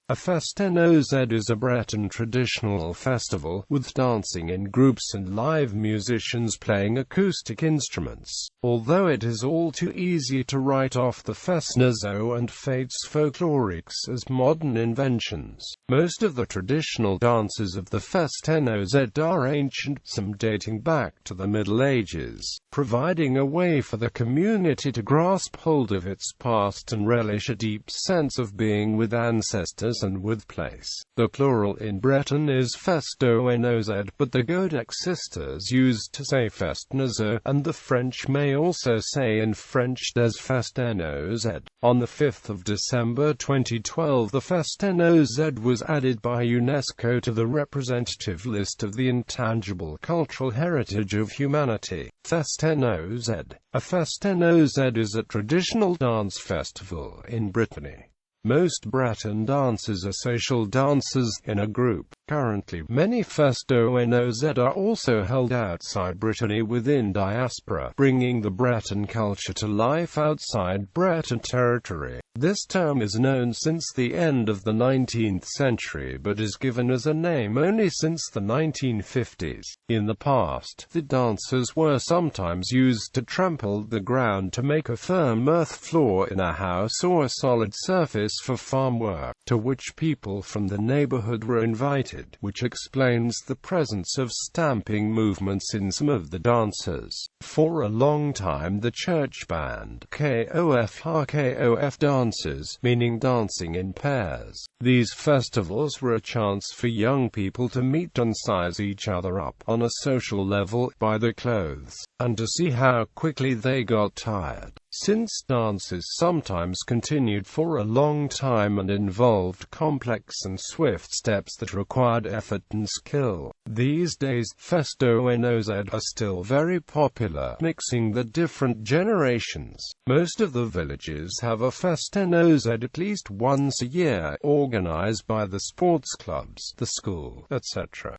A fest-noz is a Breton traditional festival, with dancing in groups and live musicians playing acoustic instruments. Although it is all too easy to write off the festnozoù and fêtes folkloriques as modern inventions, most of the traditional dances of the fest-noz are ancient, some dating back to the Middle Ages, providing a way for the community to grasp hold of its past and relish a deep sense of being with ancestors and with place. The plural in Breton is festoù-noz, but the Goadec Sisters used to say fest-nozoù, and the French may also say in French des fest-noz. On the 5th of December 2012, the fest-noz was added by UNESCO to the representative list of the Intangible Cultural Heritage of Humanity. Fest-noz. A fest-noz is a traditional dance festival in Brittany. Most Breton dances are social dances in a group. Currently, many festoù-noz are also held outside Brittany within diaspora, bringing the Breton culture to life outside Breton territory. This term is known since the end of the 19th century but is given as a name only since the 1950s. In the past, the dances were sometimes used to trample the ground to make a firm earth floor in a house or a solid surface for farm work, to which people from the neighborhood were invited, which explains the presence of stamping movements in some of the dances. For a long time the church band KOF dances, meaning dancing in pairs. These festivals were a chance for young people to meet and size each other up on a social level by their clothes, and to see how quickly they got tired. Since dances sometimes continued for a long time and involved complex and swift steps that required effort and skill, these days festoù-noz are still very popular, mixing the different generations. Most of the villages have a fest-noz at least once a year, organized by the sports clubs, the school, etc.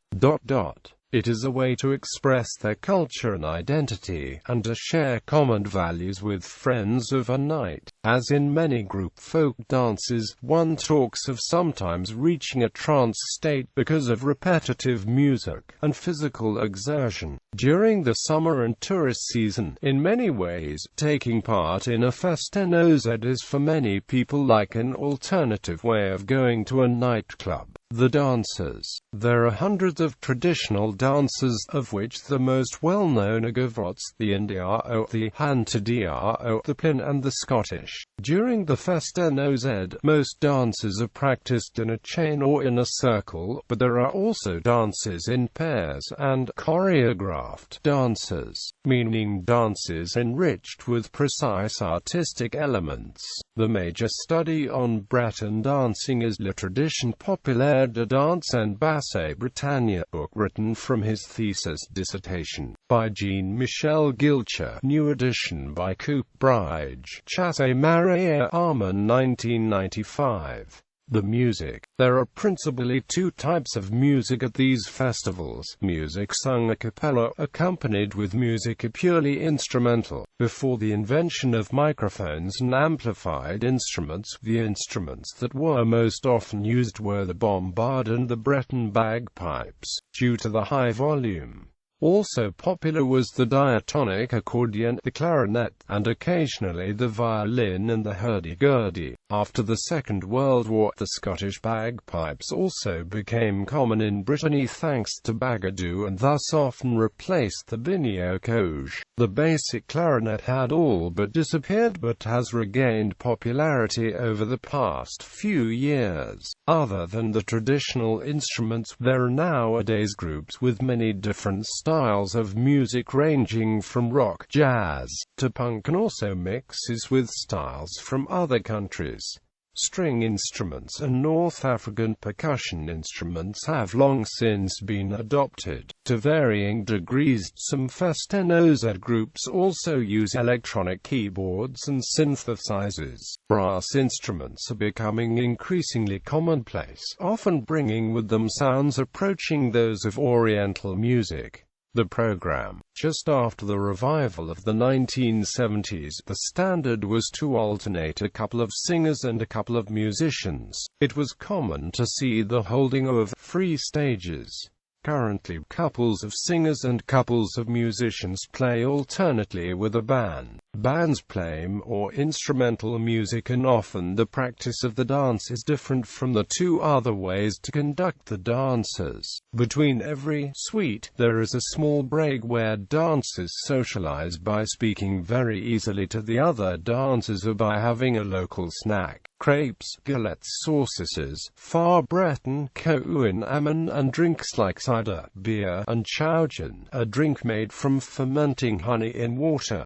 It is a way to express their culture and identity, and to share common values with friends of a night. As in many group folk dances, one talks of sometimes reaching a trance state because of repetitive music and physical exertion. During the summer and tourist season, in many ways, taking part in a fest-noz is for many people like an alternative way of going to a nightclub. The dances. There are hundreds of traditional dances, of which the most well-known are gavots, the indio, the hantadio, the plin and the Scottish. During the fest-noz, most dances are practiced in a chain or in a circle, but there are also dances in pairs and choreographed dances, meaning dances enriched with precise artistic elements. The major study on Breton dancing is Le Tradition Populaire de Danse en Basse-Bretagne, book written from his thesis dissertation, by Jean-Michel Gilcher, new edition by Coupe Brige, Chassé Maria Arman 1995. The music. There are principally two types of music at these festivals: music sung a cappella, accompanied with music purely instrumental. Before the invention of microphones and amplified instruments, the instruments that were most often used were the bombard and the Breton bagpipes, due to the high volume. Also popular was the diatonic accordion, the clarinet, and occasionally the violin and the hurdy-gurdy. After the Second World War, the Scottish bagpipes also became common in Brittany thanks to bagadoo and thus often replaced the biniocoge. The basic clarinet had all but disappeared but has regained popularity over the past few years. Other than the traditional instruments, there are nowadays groups with many different styles of music ranging from rock, jazz, to punk, and also mixes with styles from other countries. String instruments and North African percussion instruments have long since been adopted. To varying degrees, some fest-noz groups also use electronic keyboards and synthesizers. Brass instruments are becoming increasingly commonplace, often bringing with them sounds approaching those of Oriental music. The program. Just after the revival of the 1970s, the standard was to alternate a couple of singers and a couple of musicians. It was common to see the holding of free stages. Currently, couples of singers and couples of musicians play alternately with a band. Bands play more instrumental music, and often the practice of the dance is different from the two other ways to conduct the dances. Between every suite, there is a small break where dancers socialize by speaking very easily to the other dancers or by having a local snack. Crepes, galettes, saucisses, far Breton, coin amon, and drinks like cider, beer, and chaougin, a drink made from fermenting honey in water.